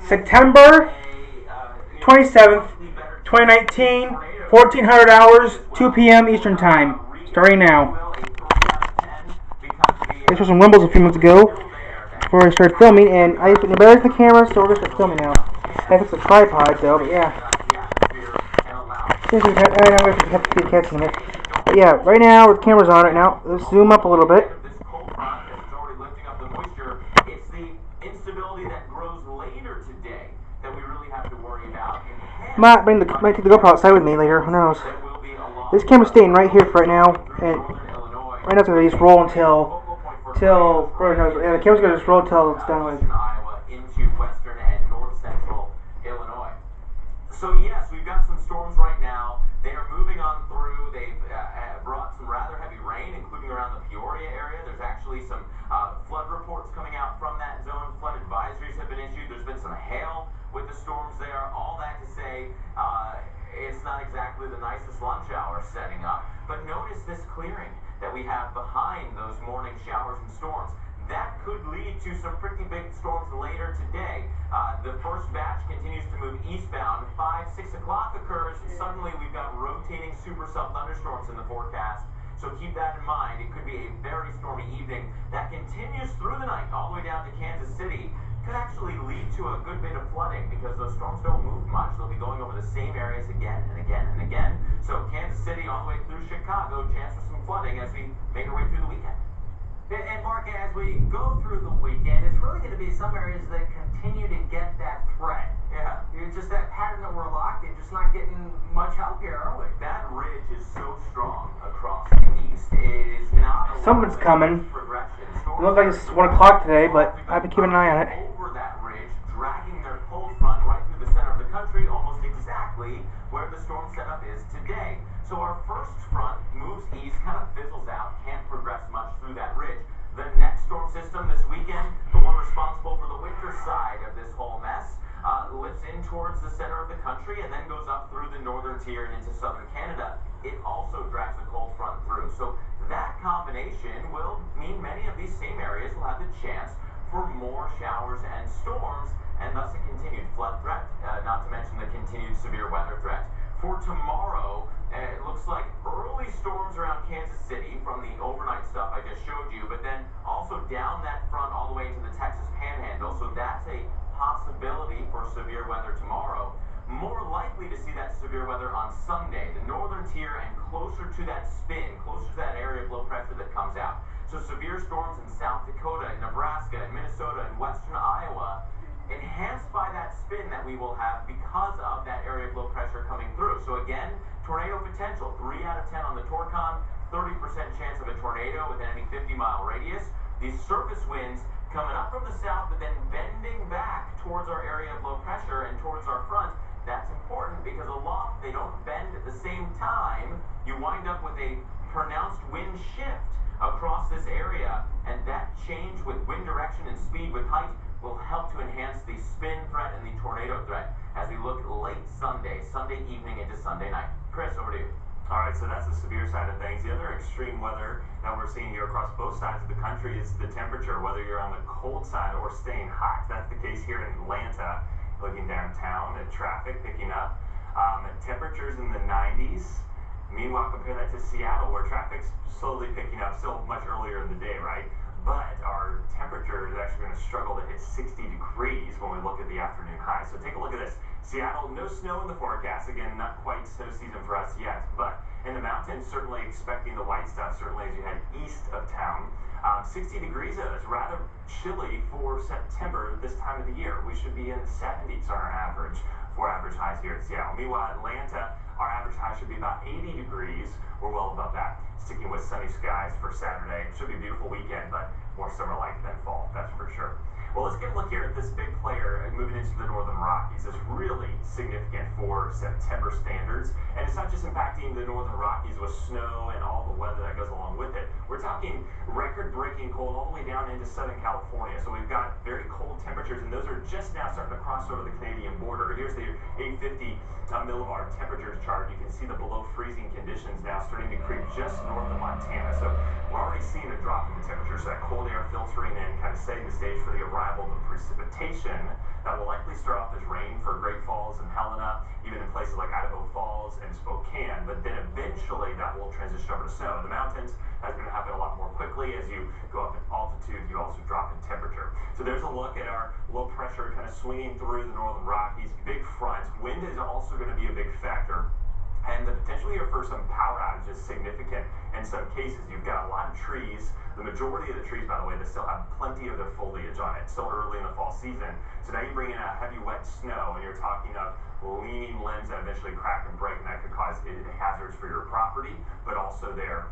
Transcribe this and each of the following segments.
September 27th, 2019, 1400 hours, 2 p.m. Eastern Time. Starting now. I saw some rumbles a few minutes ago before I started filming, and I just embarrassed the camera, so we're going to start filming now. I fixed the tripod, though, but yeah. I'm going to have to catch in a minute. But yeah, right now, the camera's on right now. Let's zoom up a little bit. It's the instability that grows later today that we really have to worry about. Might take the GoPro outside with me later. Who knows? This camera's staying right here for right now, and right now it's gonna just roll until who knows? Yeah, the camera's gonna just roll until it's done with. Into western and north central Illinois. So yes, we've got some storms right now. They are moving on through. They've brought some rather heavy rain, including around the Peoria area. There's actually some flood reports coming out from that zone. Flood advisories have been issued. There's been some hail with the storms there. All that to say, it's not exactly the nicest lunch hour setting up. But notice this clearing that we have behind those morning showers and storms. That could lead to some pretty big storms later today. The first batch continues to move eastbound. 5, 6 o'clock occurs, and suddenly we've got rotating supercell thunderstorms in the forecast. So keep that in mind. It could be a very stormy evening that continues through the night all the way down to Kansas City. Could actually lead to a good bit of flooding because those storms don't move much. They'll be going over the same areas again and again and again. So Kansas City all the way through Chicago, chance for some flooding as we make our way through the weekend. And Mark, as we go through the weekend, it's really going to be some areas that continue to get that threat. Yeah. It's just that pattern that we're locked in, just not getting much help here, are we? That ridge is so strong across the east. It is not Something's coming. It looks like it's 1 o'clock today, but I've been keeping an eye on it. Over that ridge, dragging their cold front right through the center of the country, almost exactly where the storm setup is today. So our first front moves east, kind of fizzles out, can't progress much through that ridge. The next storm system this weekend, the one responsible for the winter side of this whole mess, lifts in towards the center of the country and then goes up through the northern tier and into southern Canada. It also drags a cold front through. So that combination will mean many of these same areas will have the chance for more showers and storms, and thus a continued flood threat, not to mention the continued severe weather threat. For tomorrow, it looks like early storms around Kansas City from the overnight stuff I just showed you, but then also down that front all the way into the Texas Panhandle. So that's a possibility for severe weather tomorrow. More likely to see that severe weather on Sunday, the northern tier and closer to that spin, closer to that area of low pressure that comes out. So severe storms in South Dakota, and Nebraska, and Minnesota, and western Iowa, enhanced by that spin that we will have because of that area of low pressure coming through. So again, tornado potential, 3 out of 10 on the Torcon, 30% chance of a tornado within any 50-mile radius. These surface winds coming up from the south, but then bending back towards our area of low pressure and towards our front. That's important because aloft, they don't bend at the same time. You wind up with a pronounced wind shift across this area, and that change with wind direction and speed with height will help to enhance the spin threat and the tornado threat as we look late Sunday evening into Sunday night. Chris, over to you. All right, so that's the severe side of things. The other extreme weather that we're seeing here across both sides of the country is the temperature, whether you're on the cold side or staying hot. That's the case here in Atlanta. Looking downtown at traffic picking up. Temperatures in the 90s. Meanwhile, compare that to Seattle, where traffic's slowly picking up, still much earlier in the day, right? But our temperature is actually going to struggle to hit 60 degrees when we look at the afternoon high. So take a look at this. Seattle, no snow in the forecast. Again, not quite snow season for us yet. But in the mountains, certainly expecting the white stuff, certainly as you head east of town. 60 degrees, though, is rather chilly for September this time of the year. We should be in the 70s on our average for average highs here in Seattle. Meanwhile, Atlanta, our average high should be about 80 degrees. We're well above that. Sticking with sunny skies for Saturday. Should be a beautiful weekend, but more summer-like than fall, that's for sure. Well, let's get a look here at this big player moving into the northern Rockies. It's really significant for September standards, and it's not just impacting the northern Rockies with snow and all the weather that goes along with it. We're talking record-breaking cold all the way down into Southern California. So we've got very cold temperatures, and those are just now starting to cross over the Canadian border. Here's the 850 millibar temperatures chart. You can see the below freezing conditions now starting to creep just north of Montana. So we're already seeing a drop in the temperature. So that cold air filtering in, kind of setting the stage for the arrival of the precipitation. precipitation that will likely start off as rain for Great Falls and Helena, even in places like Idaho Falls and Spokane, but then eventually that will transition over to snow. In the mountains, that's going to happen a lot more quickly. As you go up in altitude, you also drop in temperature. So there's a look at our low pressure kind of swinging through the northern Rockies. Big fronts. Wind is also going to be a big factor. And the potential here for some power outages is significant in some cases. You've got a lot of trees. The majority of the trees, by the way, they still have plenty of their foliage on it. Still early in the fall season. So now you bring in a heavy wet snow and you're talking of leaning limbs that eventually crack and break, and that could cause hazards for your property, but also there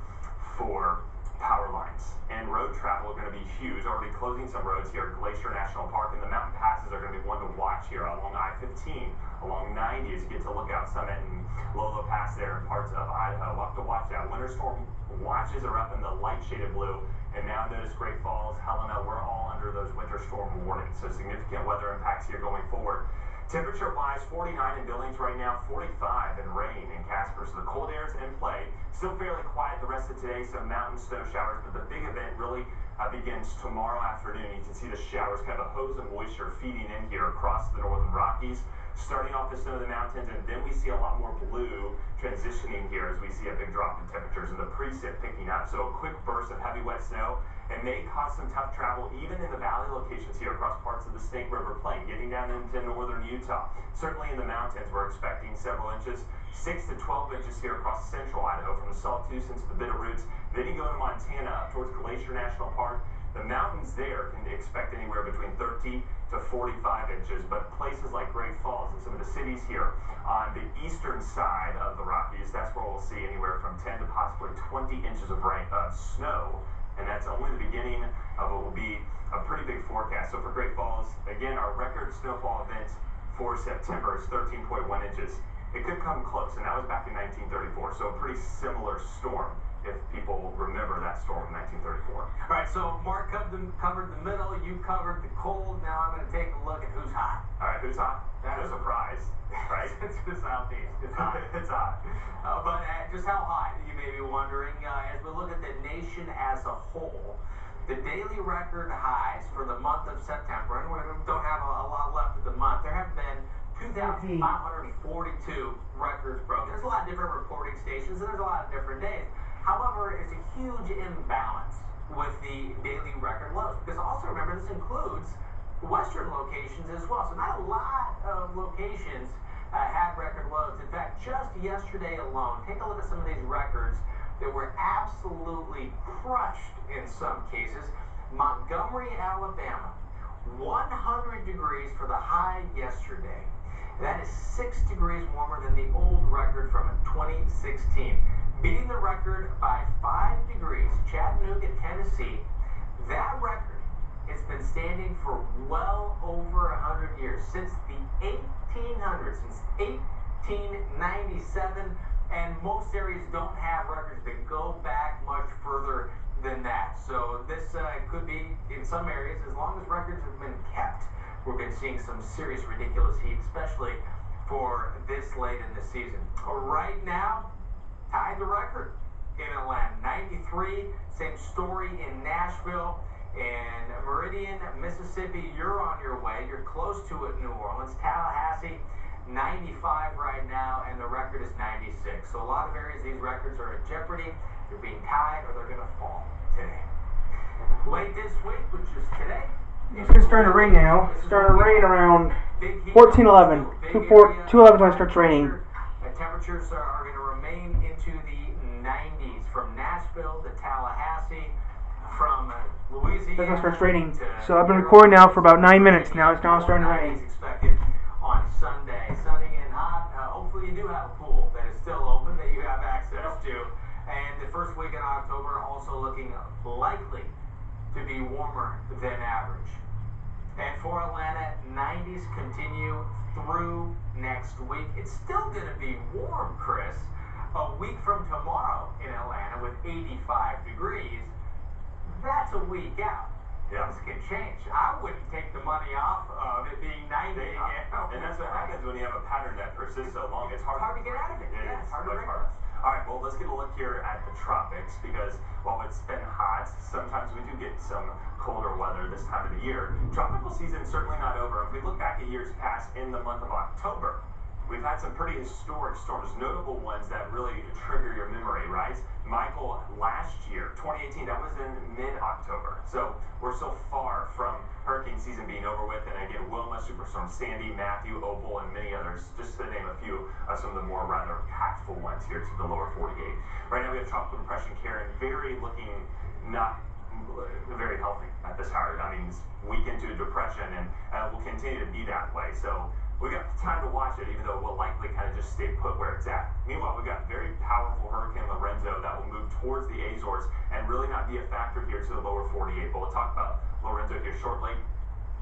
for power lines. And road travel are going to be huge. Already closing some roads here at Glacier National Park, and the mountain passes are going to be one to watch here along I-15, along 90 as you get to Lookout Summit and Lolo Pass there in parts of Idaho. We'll have to watch that. Winter storm watches are up in the light shaded blue, and now notice Great Falls, Helena, we're all under those winter storm warnings. So significant weather impacts here going forward. Temperature-wise, 49 in Billings right now, 45 in Rain in Casper. So the cold air is in play. Still fairly quiet the rest of today, some mountain snow showers, but the big event really begins tomorrow afternoon. You can see the showers, kind of a hose of moisture feeding in here across the northern Rockies, starting off the snow in the mountains, and then we see a lot more blue transitioning here as we see a big drop in temperatures and the precip picking up. So a quick burst of heavy wet snow and may cause some tough travel even in the valley locations here across parts of the Snake River Plain, getting down into northern Utah. Certainly in the mountains, we're expecting several inches, 6 to 12 inches here across central Idaho from the Sawtooth to the Bitterroots. Then you go to Montana up towards Glacier National Park. The mountains there can expect anywhere between 30 to 45 inches, but places like Great Falls and some of the cities here on the eastern side of the Rockies, that's where we'll see anywhere from 10 to possibly 20 inches of snow. And that's only the beginning of what will be a pretty big forecast. So for Great Falls, again, our record snowfall event for September is 13.1 inches. It could come close, and that was back in 1934. So a pretty similar storm, if people remember that storm in 1934. All right, so Mark covered the middle, you covered the cold. Now I'm going to take a look at who's hot. All right, who's hot? No surprise, right? It's the Southeast. It's hot. It's hot. But just how hot, you may be wondering, as we look at the nation as a whole, the daily record highs for the month of September, and we don't have a lot left of the month, there have been 2,542 records broken. There's a lot of different reporting stations, and there's a lot of different days. However, it's a huge imbalance with the daily record lows, because also remember this includes western locations as well. So not a lot of locations had record lows. In fact, just yesterday alone, take a look at some of these records that were absolutely crushed in some cases. Montgomery, Alabama, 100 degrees for the high yesterday. That is 6 degrees warmer than the old record from 2016. Beating the record by 5 degrees, Chattanooga, Tennessee. That record has been standing for well over 100 years, since the 1800s, since 1897, and most areas don't have records that go back much further than that. So this could be, in some areas, as long as records have been kept, we've been seeing some serious, ridiculous heat, especially for this late in the season. Right now, tied the record in Atlanta, 93. Same story in Nashville. In Meridian, Mississippi, you're on your way. You're close to it, New Orleans. Tallahassee, 95 right now, and the record is 96. So a lot of areas, these records are at jeopardy. They're being tied, or they're going to fall today. Late this week, which is today. It's starting to rain now. It's starting to rain around 14:11. 2:11 when it starts raining. Temperatures are going to remain into the 90s from Nashville to Tallahassee, from Louisiana. That's when it starts raining. So I've been recording now for about 9 minutes. Now it's starting to rain. Expected on Sunday, sunny and hot. Hopefully you do have a pool that is still open that you have access to. And the first week in October also looking likely to be warmer than average. And for Atlanta, 90s continue through next week. It's still going to be warm, Chris, a week from tomorrow in Atlanta with 85 degrees. That's a week out. Yeah. This can change. I wouldn't take the money off of it being 90 again. And that's what happens when you have a pattern that persists so long. It's hard to get out of it. Yeah, it's hard to break. All right, well, let's get a look here at the tropics, because while it's been hot, sometimes we do get some colder weather this time of the year. Tropical season is certainly not If we look back at years past in the month of October, we've had some pretty historic storms, notable ones that really trigger your memory, right? Michael, last year, 2018, that was in mid-October. So we're so far from hurricane season being over with. And again, Wilma, Superstorm Sandy, Matthew, Opal, and many others, just to name a few of some of the more rather impactful ones here to the lower 48. Right now we have Tropical Depression Karen, looking not very healthy at this hour. I mean, it's weakened to a depression and will continue to be that way. So we got time to watch it, even though it will likely kind of just stay put where it's at. Meanwhile, we've got very powerful Hurricane Lorenzo that will move towards the Azores and really not be a factor here to the lower 48. But we'll talk about Lorenzo here shortly.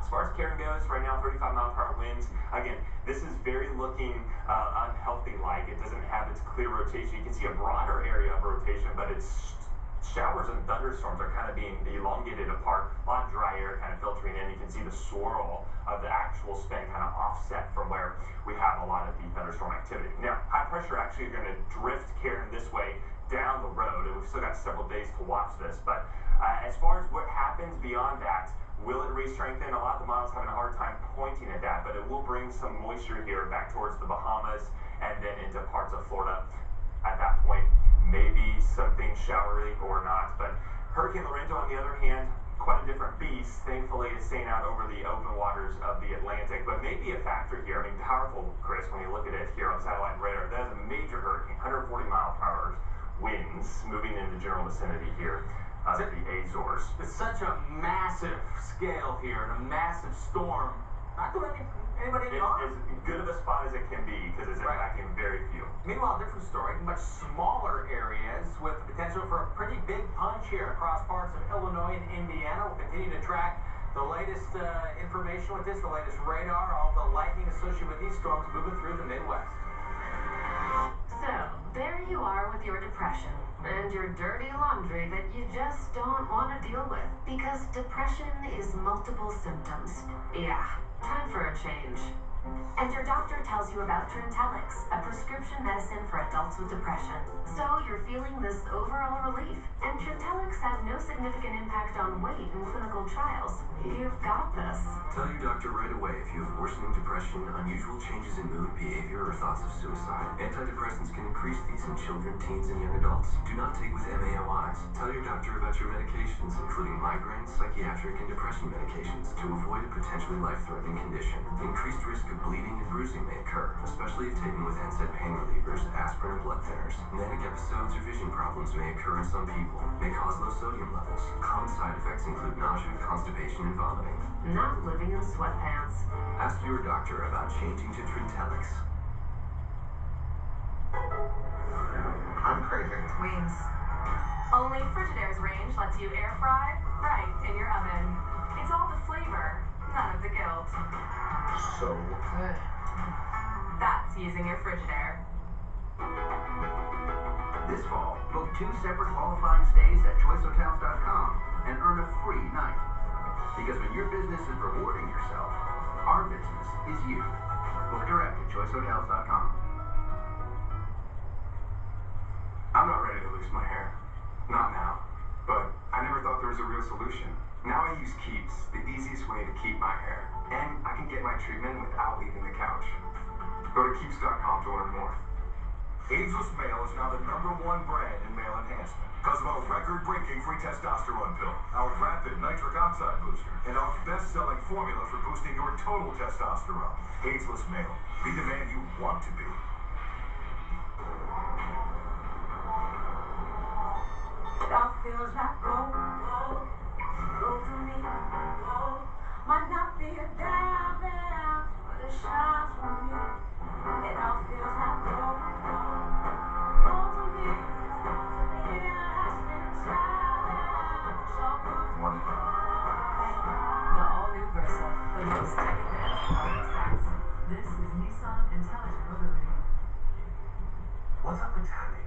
As far as Karen goes, right now 35-mile-per-hour winds. Again, this is very looking unhealthy-like. It doesn't have its clear rotation. You can see a broader area of rotation, but it's showers and thunderstorms are kind of being elongated apart. A lot of dry air kind of filtering in. You can see the swirl of the actual spin kind of offset from where we have a lot of the thunderstorm activity. Now, high pressure actually are going to drift Karen this way down the road, and we've still got several days to watch this. But as far as what happens beyond that, will it re-strengthen? A lot of the models having a hard time pointing at that, but it will bring some moisture here back towards the Bahamas and then into parts of Florida. At that point, maybe something showery or not. But Hurricane Lorenzo, on the other hand, quite a different beast. Thankfully, it's staying out over the open waters of the Atlantic, but maybe a factor here. I mean, powerful, Chris, when you look at it here on satellite and radar. That is a major hurricane, 140-mile-per-hour winds moving in the general vicinity here of the Azores. It's such a massive scale here and a massive storm. Not doing anybody any harm. As good of a spot as it can be because it's impacting very few. Meanwhile, different story, much smaller areas with the potential for a pretty big punch here across parts of Illinois and Indiana. We'll continue to track the latest information with this, the latest radar, all the lightning associated with these storms moving through the Midwest. So, there you are with your depression and your dirty laundry that you just don't want to deal with. Because depression is multiple symptoms. Yeah, time for a change. And your doctor tells you about Trintellix, a prescription medicine for adults with depression. So you're feeling this overall relief. And Trintellix has no significant impact on weight in clinical trials. You've got this. Tell your doctor right away if you have worsening depression, unusual changes in mood, behavior, or thoughts of suicide. Antidepressants can increase these in children, teens, and young adults. Do not take with MAOIs. Tell your doctor about your medications, including migraine, psychiatric, and depression medications, to avoid a potentially life-threatening condition. Increased risk of bleeding and bruising may occur, especially if taken with NSAID pain relievers, aspirin, or blood thinners. Manic episodes or vision problems may occur in some people, may cause low sodium levels. Common side effects include nausea, constipation, and vomiting. Not living in sweatpants. Ask your doctor about changing to Trintellix. I'm craving Wings. Only Frigidaire's range lets you air fry right in your oven. It's all the flavor, none of the guilt. so good. That's using your Frigidaire. This fall, book 2 separate qualifying stays at choicehotels.com and earn a free night. Because when your business is rewarding yourself, our business is you. Book direct at choicehotels.com. I'm not ready to lose my hair. Not now. But I never thought there was a real solution. Now I use Keeps, the easiest way to keep my hair. And I can get my treatment without leaving the couch. Go to Keeps.com to learn more. Ageless Male is now the #1 brand in male enhancement because of our record-breaking free testosterone pill, our rapid nitric oxide booster, and our best-selling formula for boosting your total testosterone. Ageless Male. Be the man you want to be. It all feels like gold, gold to me. Might not be a diamond, but it shines for me. It all feels like gold, gold to me. It lasts inside, so good to me. The all-new Versa, the most cutting-edge powered tracks. This is Nissan Intelligent Mobility. What's up with Tammy?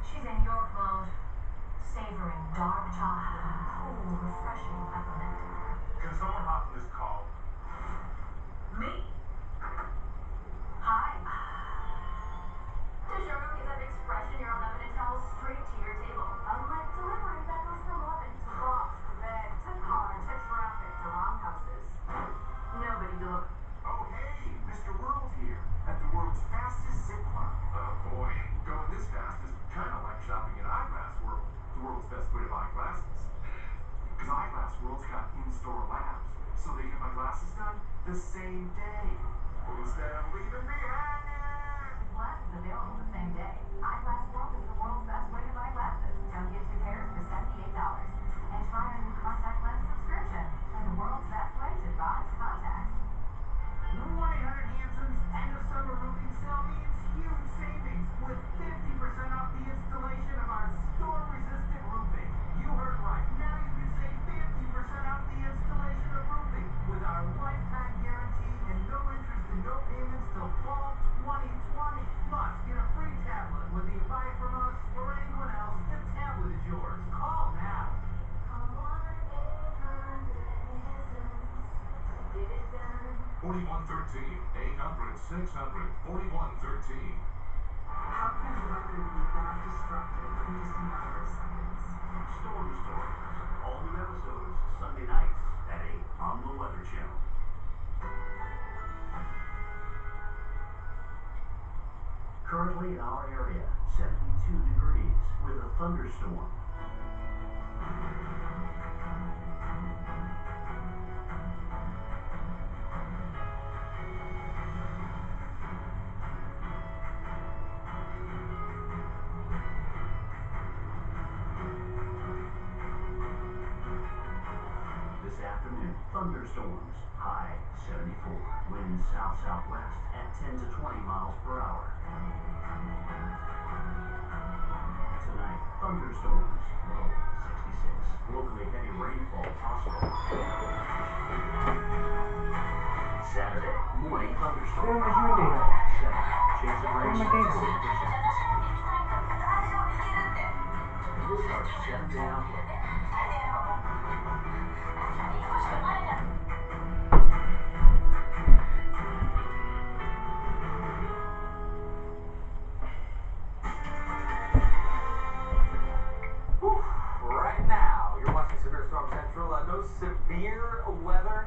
She's in York mode, savoring dark chocolate and cool, refreshing peppermint. Can someone hop on this call? Me? Hi. To show cookies of expression, your 11 inch towels straight to your table. Unlike delivery that goes from oven to box to bed to car to traffic to roundhouses. Nobody glasses done the same day. Instead of leaving me hanging. With glasses available the same day, Eyeglass World is the world's best way to buy glasses. Come get 2 pairs for $78. And try our new contact lens subscription. The world's best way to buy contacts. 1-800-Hanson's end of summer roofing sale means huge savings with 50% off the installation of our storm-resistant roofing. You heard right. Now you can save 50% off the installation of roofing with our lifetime guarantee and no interest and no payments till fall 2020. Plus, get a free tablet whether you buy from us or anyone else. The tablet is yours. Call now. Call 1-800-Hanson's. Get it done. 4113 800 600 4113. How can weather be that destructive in just a matter of seconds? Storm Stories. All new episodes Sunday nights at 8 on the Weather Channel. Currently in our area, 72 degrees with a thunderstorm. This afternoon, thunderstorms, high 74, winds south-southwest at 10 to 20 miles per hour. Tonight, thunderstorms, low 66, locally heavy rainfall possible. Saturday, morning thunderstorms, Where's my human data? 7, chance of rain Where's my data? 40%. This is our 7-day outlook. Whew. Right now, you're watching Severe Storm Central. No severe weather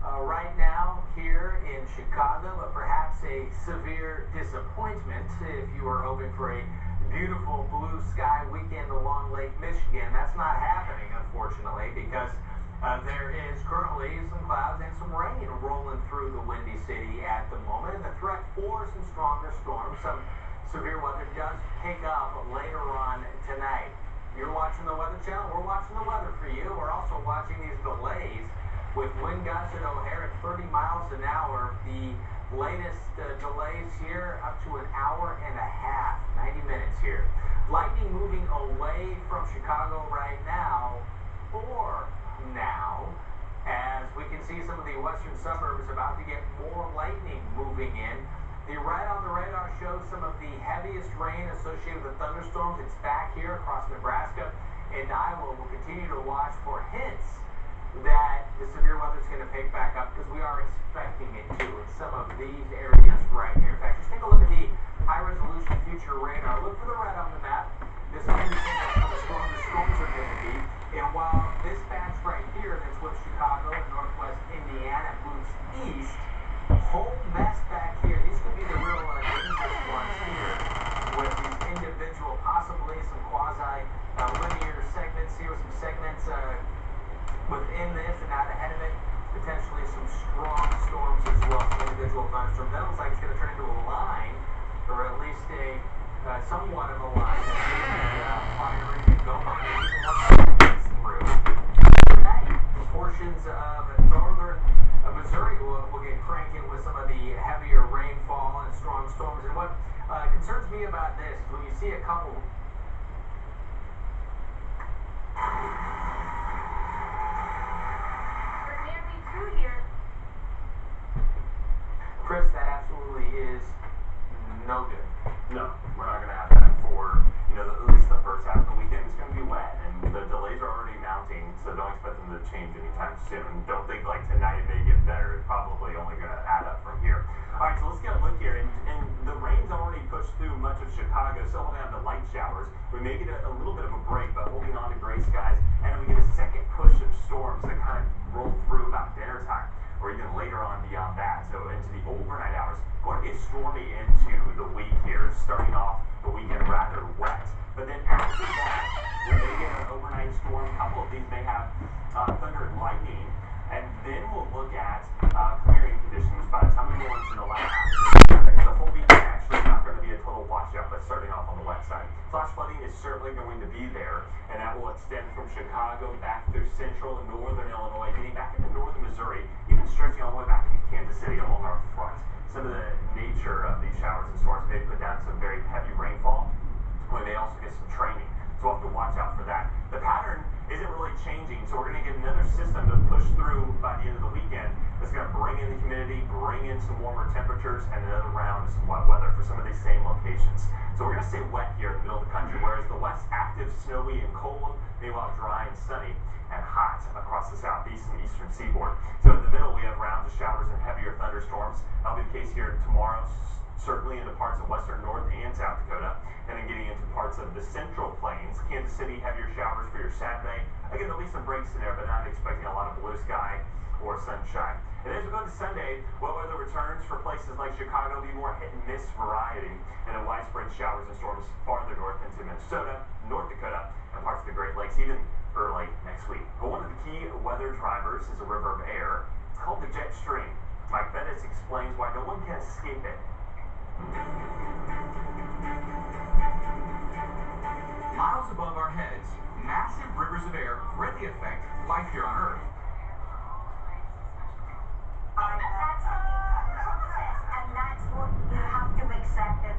right now here in Chicago, but perhaps a severe disappointment if you are hoping for a beautiful blue sky weekend along Lake Michigan. That's not happening, unfortunately, because there is currently some clouds and some rain rolling through the Windy City at the moment, and the threat for some stronger storms, some severe weather does pick up later on tonight. You're watching the Weather Channel. We're watching the weather for you. We're also watching these delays with wind gusts at O'Hare at 30 miles an hour. The latest delays here up to an hour and a half, 90 minutes here. Lightning moving away from Chicago right now, for now, as we can see some of the western suburbs about to get more lightning moving in. The red on the radar shows some of the heaviest rain associated with thunderstorms. It's back here across Nebraska and Iowa. We'll continue to watch for hints that the severe weather is going to pick back up because we are expecting it to in some of these areas right here. In fact, just take a look at the high-resolution future radar. Look for the red on the map. This is indicating how the stronger storms are going to be. And while this batch right here that's with Chicago and northwest Indiana moves east, whole mess back here. These could be the real dangerous ones here with these individual, possibly some quasi-linear segments here, some segments within this and out ahead of it, potentially some strong storms as well, some individual thunderstorms. That looks like it's going to turn into a line, or at least a somewhat of a line that maybe firing and going through. Tonight, portions of northern Missouri will get cranking with some of the heavier rainfall and strong storms. And what concerns me about this is when you see a couple. We're nearly through here. Chris, that absolutely is no good. No, we're not going to have that for, at least the first half of the weekend. It's going to be wet, and the delays are already mounting, so don't expect them to change anytime soon. Don't think like tonight it may get better. It's probably only going to add up from here. All right, so let's get a look here, and the rain's already pushed through much of Chicago, still holding on to light showers. We may get a little bit of a break, but holding on to gray skies, and then we get a second push of storms that kind of roll through about dinner time, or even later on beyond that, so into the overnight hours. Going to get stormy into the week here, starting off the weekend rather wet. But then after that, we may get an overnight storm. A couple of these may have thunder and lightning. And then we'll look at currently going to be there, and that will extend from Chicago back through central and northern Illinois, getting back into northern Missouri, even stretching all the way back into Kansas City along our front. Some of the nature of these showers and storms may put down some very heavy rainfall. We may also get some training, so we'll have to watch out for that. The pattern isn't really changing, so we're going to get another system to push through by the end of the weekend that's going to bring in the humidity, bring in some warmer temperatures, and another round of some wet weather for some of these same locations. So we're going to stay wet here in the middle of the country, whereas the west active, snowy, and cold, meanwhile dry and sunny and hot across the southeast and eastern seaboard. So in the middle, we have rounds of showers and heavier thunderstorms. That'll be the case here tomorrow, certainly into parts of western North and South Dakota, and then getting into parts of the central plains. Kansas City, heavier showers for your Saturday. Again, there'll be some breaks in there, but not expecting a lot of blue sky or sunshine. And as we go to Sunday, wet weather returns for places like Chicago. Be more hit and miss variety, and then widespread showers and storms farther north into Minnesota, North Dakota, and parts of the Great Lakes, even early next week. But one of the key weather drivers is a river of air. It's called the jet stream. Mike Bettis explains why no one can escape it. Miles above our heads, massive rivers of air greatly affect life here on Earth. That's the process, and that's what you have to accept it.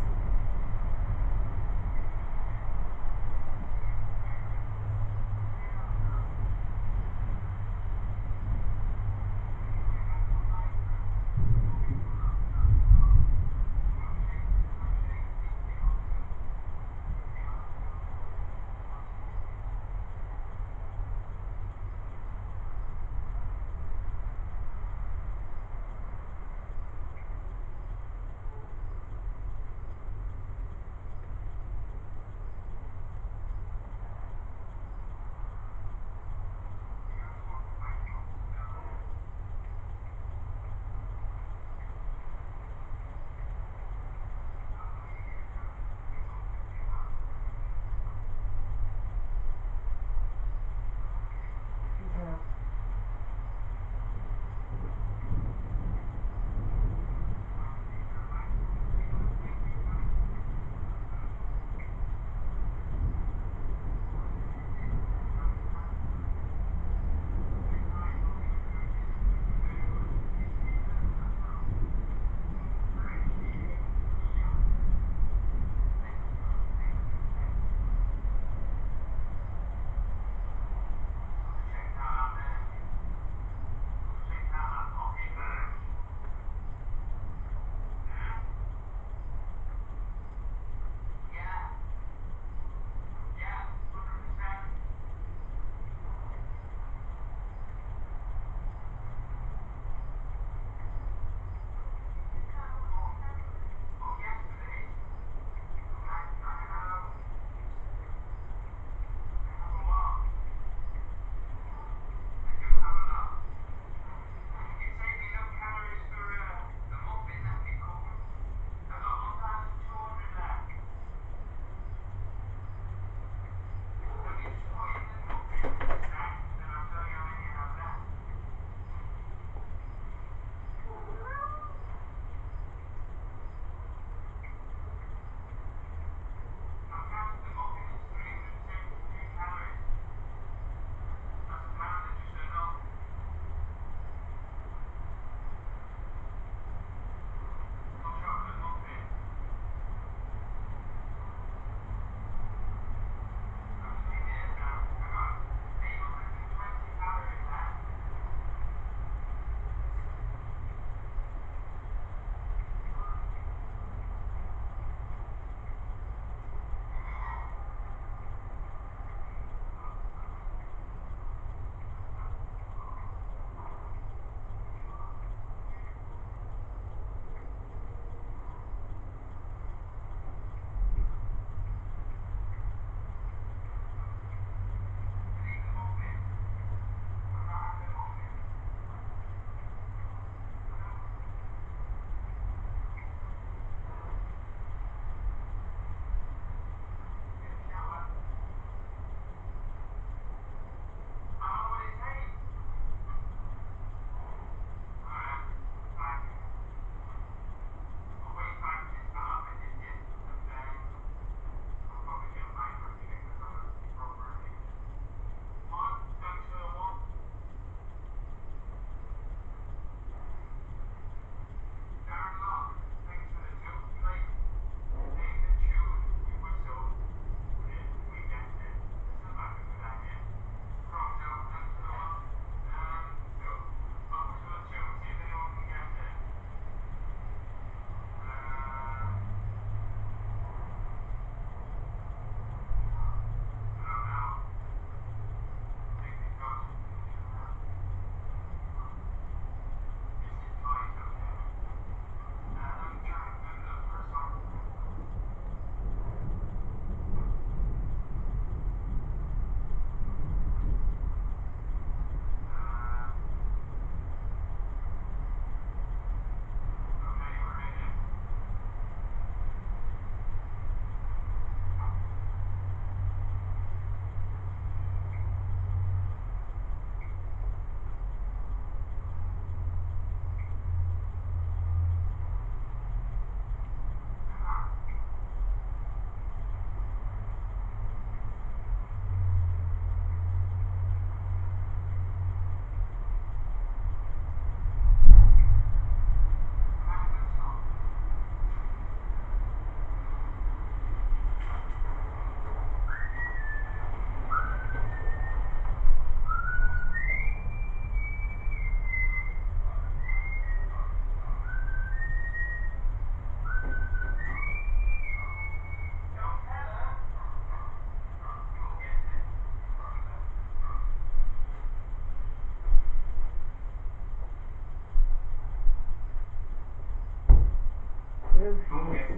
Boom gets it.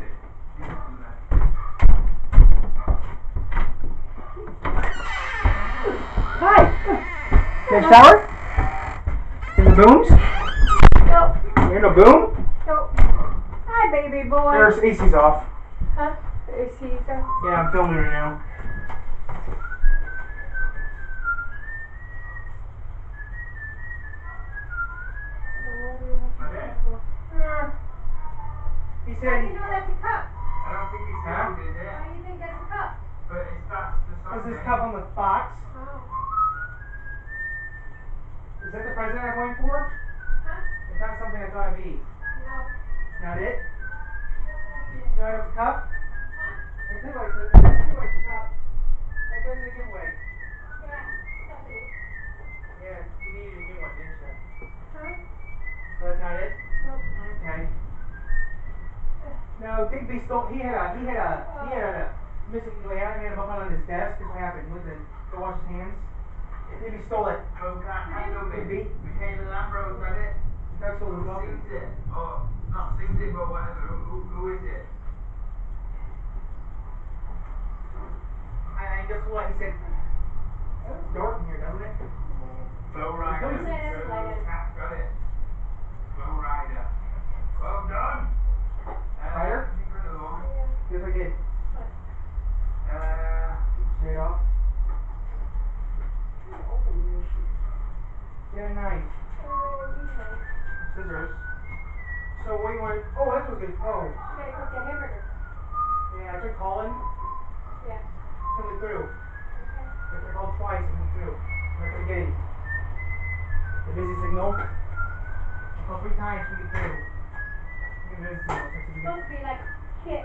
You don't do that. Hi! You have a shower? In the booms? Nope. You hear no boom? Nope. Hi, baby boy. There's AC's off. Huh? Is he so? Yeah, I'm filming right now. He How do said, you know that's a cup? I don't think it's huh? good, is it? Why do you think that's a cup? But it starts to What's Sunday. this cup on the box? Oh. Is that the present I'm going for? Huh? It's not something I thought it'd be. No. It's not it? What You know it's a cup? Huh? I tell you what, it's a cup. That goes in a giveaway. Yeah. Stephanie. Yeah, you needed a new one, didn't you? Huh? So that's not it? Nope. Okay. No, Digby stole. He had a missing layout. He had a button on his desk. That's what happened. Look at go wash his hands. Digby stole it. Oh, can't handle me. Digby. Michaela Lambro got it. Doug stole his Who welcome. sings it? Oh, not sings it, but whatever. Who is it? And guess what? He said, it's dark in here, doesn't it? Flow Rider. Who is it? Cat got it. Flow Rider. Well done. Rider? Incredible. Yes, I did. Uh, Straight off. Get a knife. Scissors. So what do you want? Oh, that was good. Oh. You gotta cook that hamburger. Yeah, I tried calling. Yeah. Coming through. Okay. I called twice and went through. I'm not gonna get him. The busy signal. I called 3 times to get through. Look at the busy signal. It's supposed to be like Kit.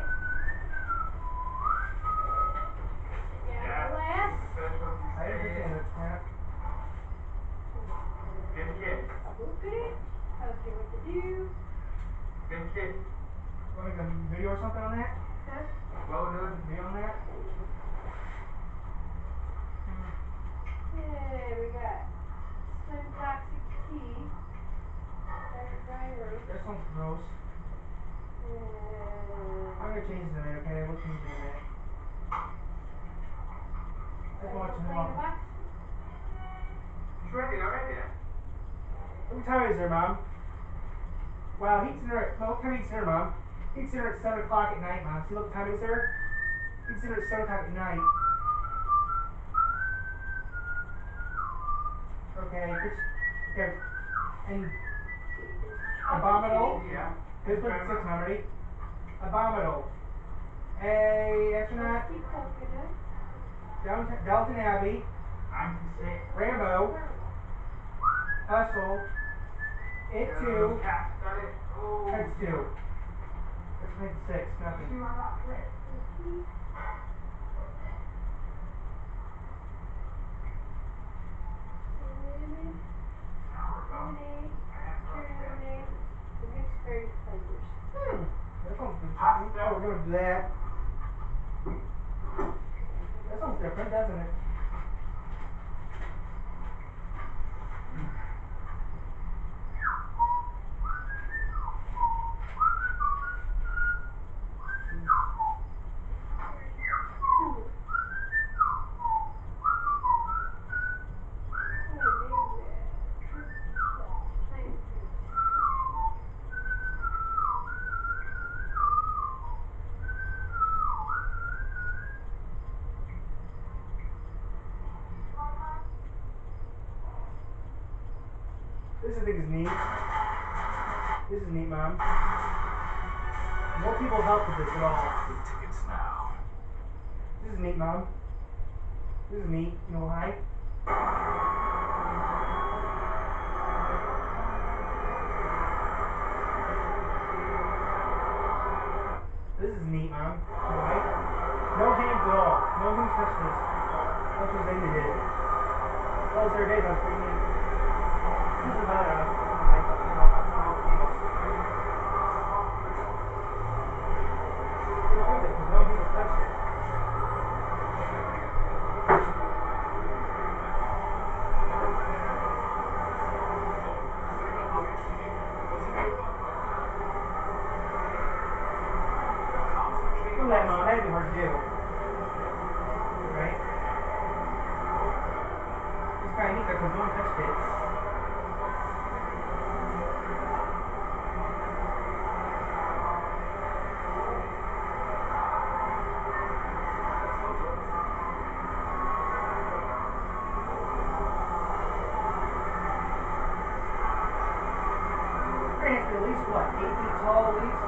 yeah. Last. First one to I didn't say understand it. it. Yeah. Get it. Look at it. Tells you what to do. Get it. Want to make a video or something on that? Huh? Well done. Video on that? Okay, we got Slim Toxic Tea. Dry roast. That sounds gross. I'm gonna change it in a minute, okay? We'll change it in a minute. I just want to Play in a box. It's ready already. What time is there, Mom? Wow, he's dinner. Well, what time is dinner, Mom? He's dinner at 7 o'clock at night, Mom. See what time it is there? He's dinner at 7 o'clock at night. Okay, okay. And abominable. Yeah. This one's 6, Mom. Ready? Abominable. A astronaut. Keep coconut. Dalton Abbey. 96. Rambo. Hustle. It too. Cat got it. Oh. That's 2. Let's make 6. Nothing. You on that clip? Lemonade. Lemonade. The mixed berry flavors. That sounds good. Pasta. Oh, we're gonna do that. That sounds different, doesn't it? This I think is neat. This is neat, Mom. More people help with this at all. Get tickets now. This is neat, Mom. This is neat. You know why? This is neat, Mom. You know why? No hands at all. No hands touch this. That's what they did. That was their day. That was pretty neat. This is about no hands touched it. at least, what, 8 feet tall at least?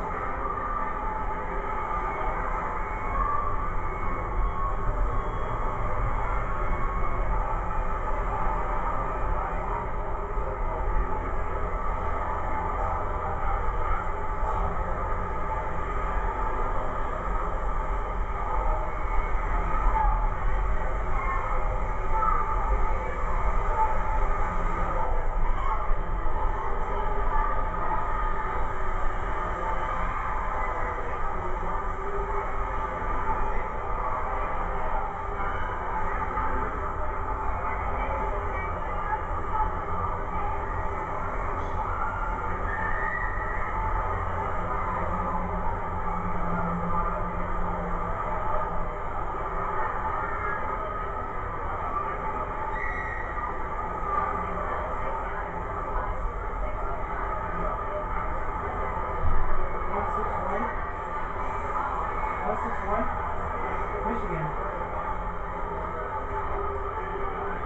Michigan.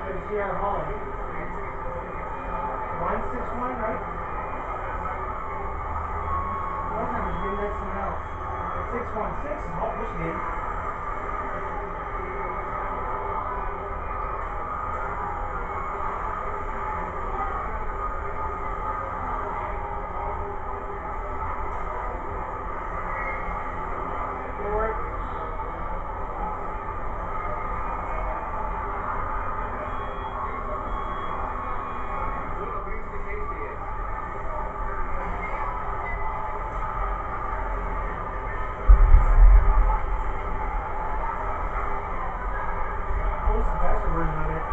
It's G.R. Holland. 161, right? No, that's not Michigan, that's someone else. 616 is Holt, Michigan. Lord. Luna brings the case to you. Oh, this is the faster version of it.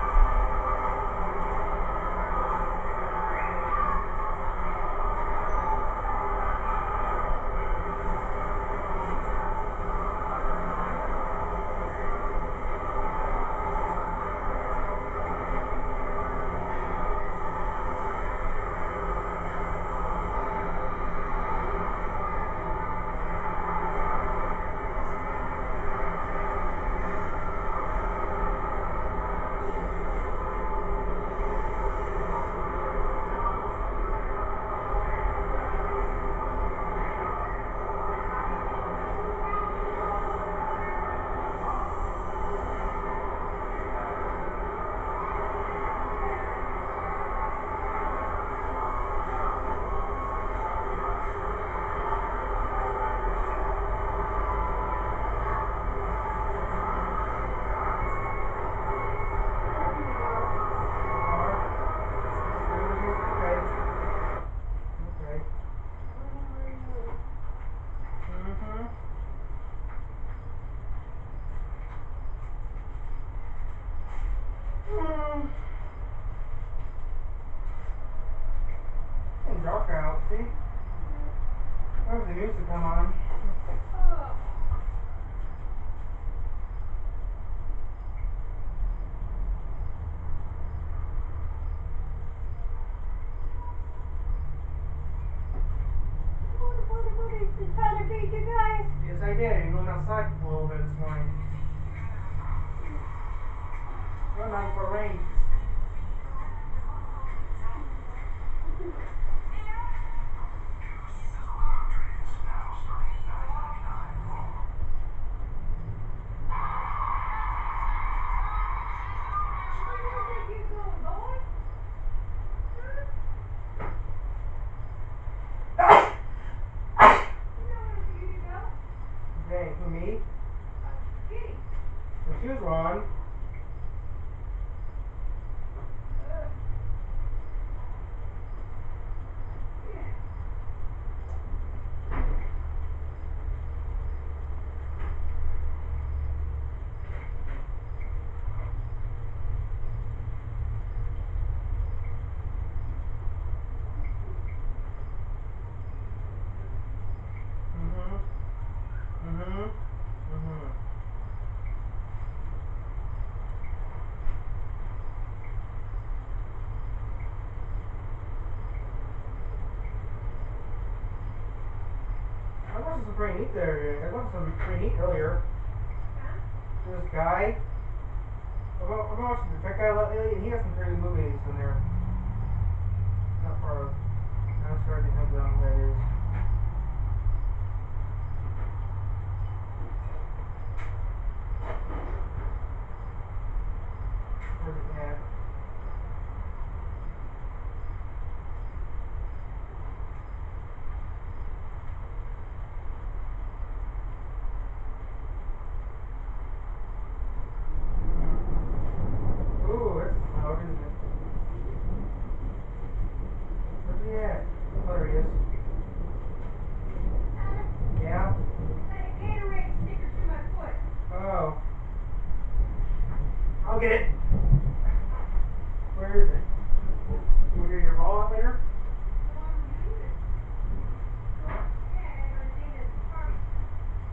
It's dark out, see? Wait for the news to come on. Did Tyler feed you guys? Yes, I did. I went outside for a little bit this morning. Well, not before it rained. Where do you think you're going, boy? There's nowhere for you to go. Okay, who, me? Kitty. The shoes were on. I watched some pretty neat there. I watched some pretty neat earlier. Huh? This guy. I've been watching the Tech Guy lately, and he has some pretty movies in there. Not far. I'm sorry, I don't know what that is. Where's it at? Ooh, that's loud, isn't it? Where's he at? Oh, there he is. Yeah? I got a Gatorade sticker to my foot. Oh. I'll get it. Where is it? You get your ball out later? So why would you leave it? Yeah, I gotta go to Dana's party.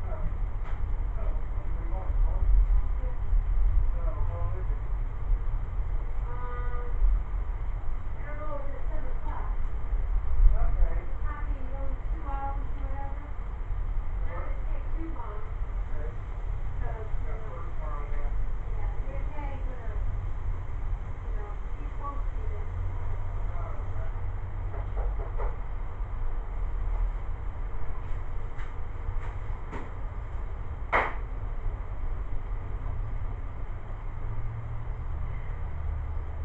Oh. Oh. Where you going? Home? Yeah. Oh, how long is it? I don't know, it's at 7 o'clock. Okay. The coffee is only 2 hours or whatever. None of it takes too long. Okay. Because, Got work tomorrow, yeah. yeah, me and Patty gonna, be close to them. Oh, okay.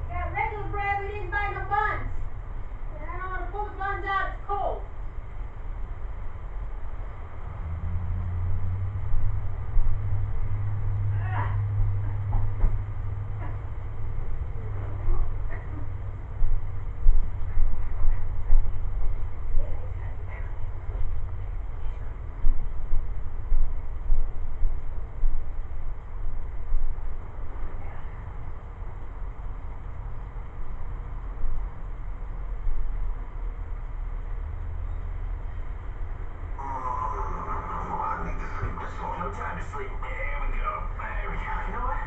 We got regular bread, we didn't buy no buns. And I don't want to pull the buns out, it's cold. No time to sleep. There we go. There we go. You know what?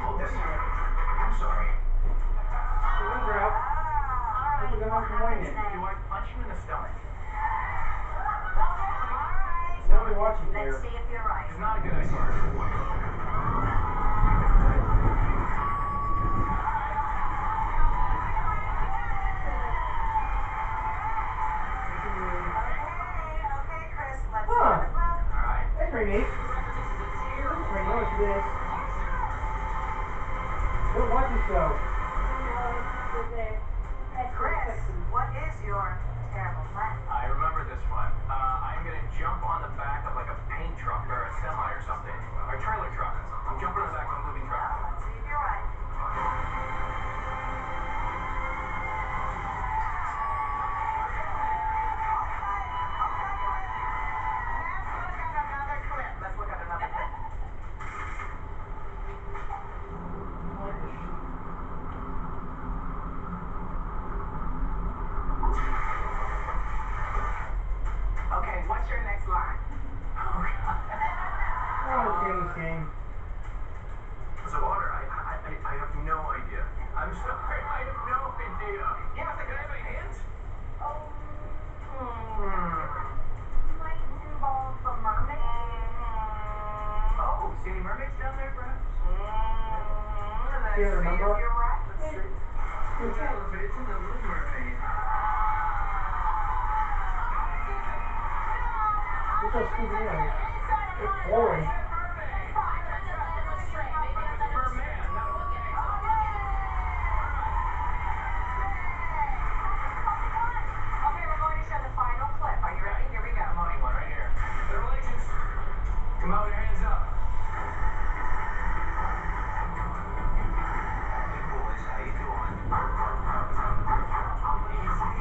Hold this. I'm sorry. The wings are out. I'm gonna go home from Wayne. Do I punch you in the stomach? Nobody watching here. Let's see if you're right. It's not a good idea. Okay, Chris, let's see Huh. the glove. All right. That's pretty neat. This is pretty nice. This. Good watching show. No, it's there. That's Chris, what is your terrible plan? I remember this one. I'm gonna jump on the back of like a paint truck or a semi or something. Or a trailer truck. I'm jumping on the back of a moving truck. Well, let's see if you're right. Let's look at another clip. I like the sheep. Okay, what's your next line? Oh, God. Oh, it's Danny's game. So, Otter, I have no idea. I'm sorry, I have no idea. Yeah, so can I have a hint? Might involve a mermaid. Oh, see any mermaids down there, perhaps? Let's Yeah, see remember? if you're right. Let's see. It's in the Little Mermaid. Look how stupid he is. It's pouring. Merman, not a mermaid. Okay, we're going to show the final clip. Are you ready? Here we go. The money one right here. Federal agents, come out with your hands up. Hey boys, how you doing? Easy.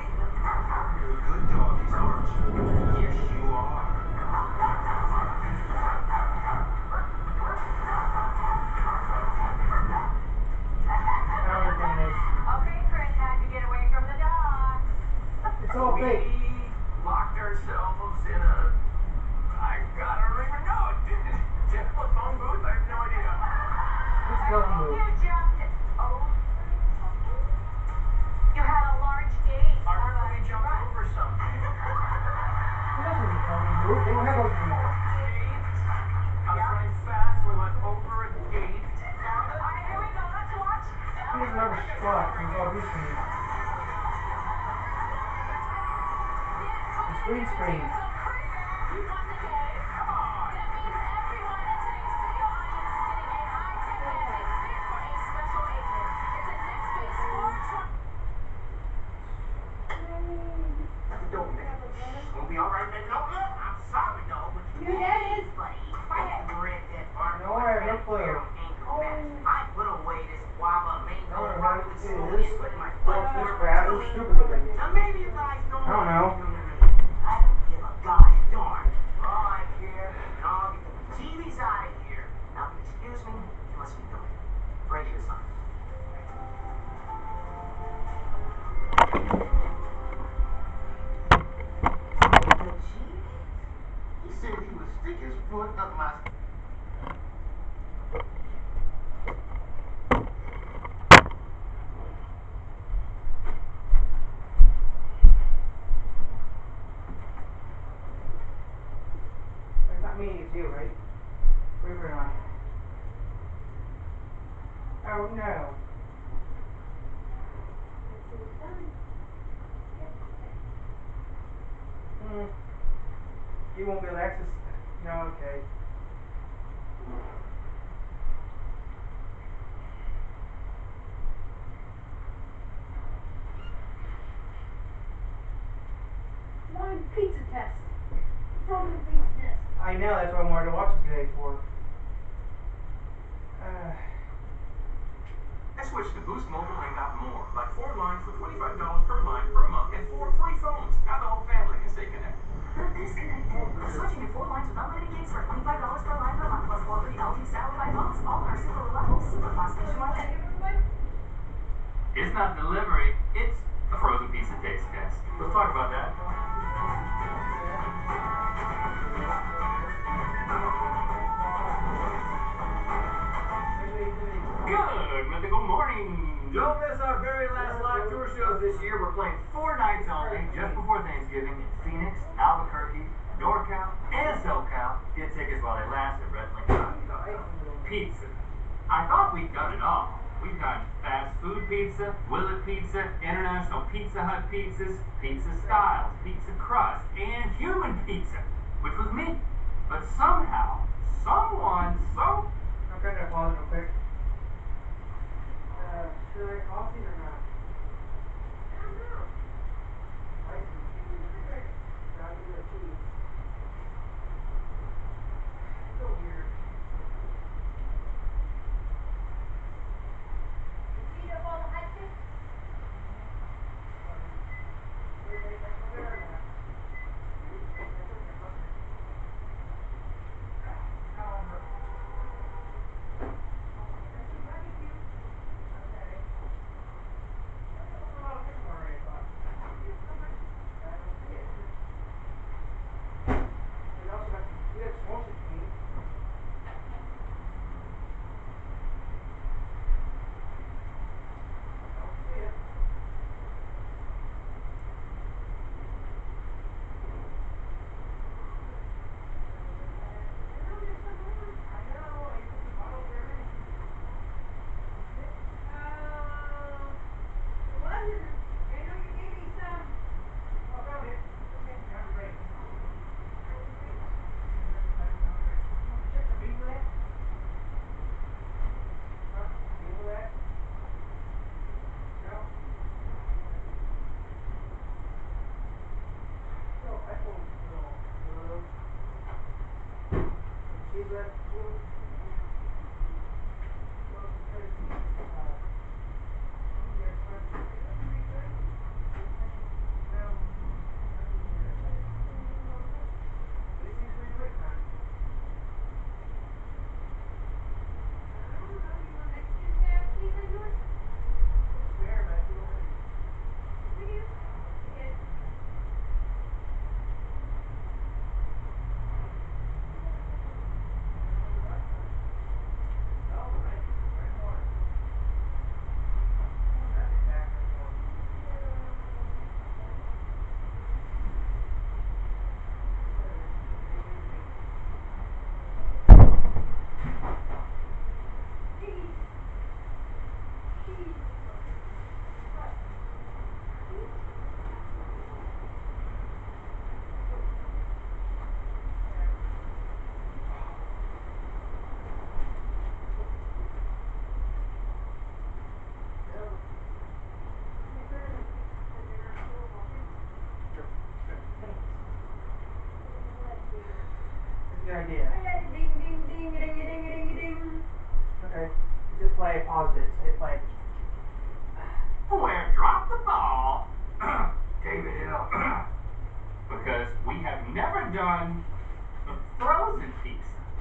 You're good doggies, aren't you? Yes, you are. Now everything is. Okay, Chris, how'd you get away from the dog? It's all fake. We locked ourselves in a... I don't even know. Telephone booth? I have no idea. What's I going think on? you jumped over something. You had a large gate. I remember we jumped over something. This isn't a phone booth. They don't have those anymore. Gate. I was running fast. We went over a gate. All right, here we go. Let's watch. He doesn't remember squat, so he's all used to me. Green screen. You won the game. Come on. That means everyone in today's studio audience is getting a high-tech headset fit for a special agent. It's a next-base 420. Don't make We'll be all right, baby. Don't look. I'm sorry, though, but Your dad is. buddy. If I had read that article, No, I have no clue. ankle management, I put away this guava mango I don't know broccoli what smoothie it is. and put my Well, foot this to crap is it. stupid looking. Now maybe you guys don't. I don't know. I don't give a gosh darn. All I care, and I'll get the bejeebies out of here. Now, if you excuse me, you must be doing Frazier's son. He said he would stick his foot up my. It's not me, it's you, right? River and I. Oh no. You won't be able to access. No, okay. Blind pizza test. Frozen pizza test. I know, that's what I wanted to watch this today for. I switched to Boost Mobile and got more, like 4 lines for $25 per line per month and 4 free phones. Now the whole family can stay connected. Disconnected. Switching to 4 lines with unlimited gigs for $25 per line per month plus 4 free LG Style 5 phones. All on our super reliable, super fast nationwide net. It's not delivery, it's a frozen pizza taste test. Let's talk about that. Good mythical morning. Don't miss our very last live tour shows this year. We're playing 4 nights Only just before Thanksgiving in Phoenix, Albuquerque, NorCal, and SoCal. Get tickets while they last at redlink.com. Pizza. I thought we'd done it all. We've done fast food pizza, Willet pizza, international Pizza Hut pizzas, pizza styles, pizza crust, and human pizza, which was me. But somehow, someone, I'm trying to pause it real quick. Should I coffee or not? I don't know. Right? I'll give it a tea. It's so weird. Eat up all the hot chips. idea. Ding, ding, ding, ding, ding, ding, ding. Okay. Hit play, paused it. So hit play. Where drop the ball, David Hill. Because we have never done the frozen pizza.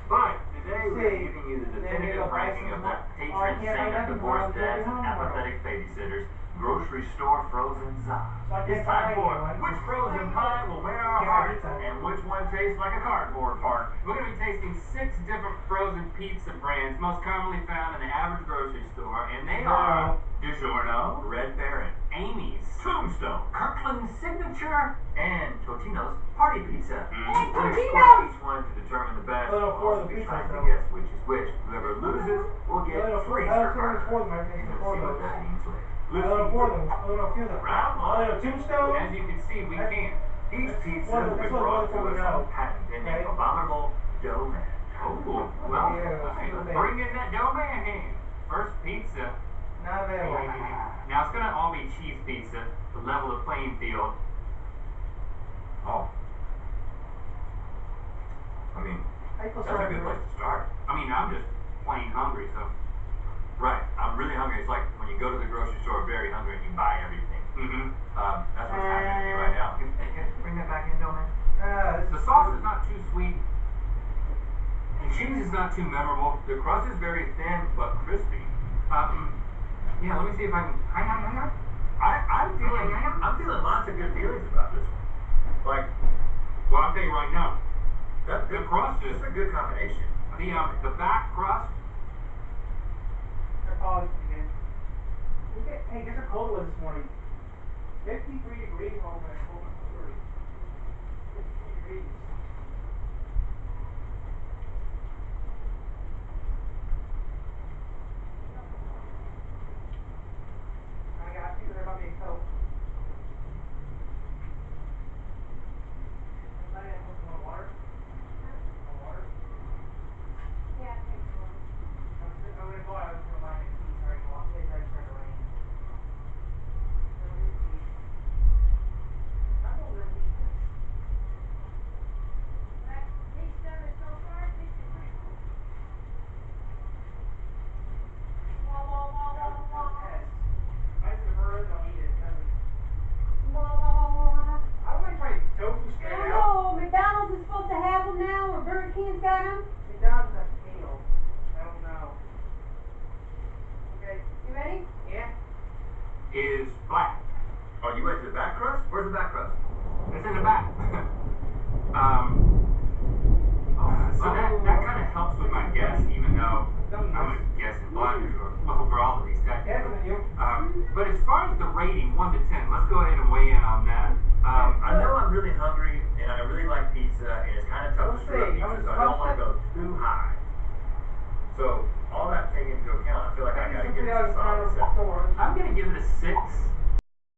But today we're See, giving you the then definitive you'll buy ranking some of the more. patron Oh, I can't saint buy of nothing divorced tomorrow, dads I'll and be home tomorrow. apathetic babysitters, grocery store frozen czar. So I can't It's time buy for anyone. which frozen pie will win our Can't buy heart pizza. and which one tastes like a cardboard fart. We're going to be tasting 6 different frozen pizza brands most commonly found in the average grocery store, and they are DiGiorno, Red Baron, Amy's, Tombstone, Kirkland's Signature, and Totino's Party Pizza. Hey, We're going to Totino's! score each one to determine the best. I don't know We'll four also of the be pizzas, trying to though. guess which is which. Whoever loses will I get don't know free I don't know stir four of them. I think We'll four see of what those. that means later. I don't know four of them. I don't know a few of them. Round I only know one. Tombstone. As you can see, we can't. Each That's pizza one of will the- be that's one brought of the to ones us we from know. a patent pending Okay. abominable dough man. Oh, well, Yeah, hey, it's let's good. bring in that dough man hand. First pizza. Not available. Now it's gonna all be cheese pizza to level the playing field. Oh. I mean, I feel that's sorry a good for place to start. I mean, I'm just plain hungry, so. Right. I'm really hungry. It's like when you go to the grocery store very hungry and you buy everything. Mm-hmm. That's what's happening to me right now. Can you bring that back in, dough man? The sauce is not too sweet. The cheese is not too memorable. The crust is very thin but crispy. Yeah, let me see if I can. I'm feeling lots of good feelings about this one. Like, Well, I'll tell you right now. the crust is a good combination. The back crust. They're paused again. Hey, guess how cold it was this morning? 53 degrees over at Coleman, Missouri. 53 degrees. I think they're about me a Coke. Anybody want water? Want water? Yeah, take one. I'm gonna go out. I was gonna buy my tea. Sorry, it's already starting to rain. So let me see. I'm gonna let me. That pizza is so far 53. Wah, wah, wah, That wah, was a wah. test. If I prefer it, I'll eat it. It doesn't. Wah, wah, wah, wah, wah. I don't like trying tofu I straight don't out. know. McDonald's is supposed to have them now, or Burger King's got them. McDonald's has kale. I don't know. Okay. You ready? Yeah. Is black. Oh, you went to the back crust? Where's the back crust? It's in the back. So that kind of helps with my guess, even though I'm gonna guess in blind for all of these technically. But as far as the rating, 1 to 10, let's go ahead and weigh in on that. I know I'm really hungry and I really like pizza and it's kind of tough to screw up pizza, so I don't want to go too high. So all that taken into account, I feel like I gotta give it a solid 7. I'm gonna give it a 6.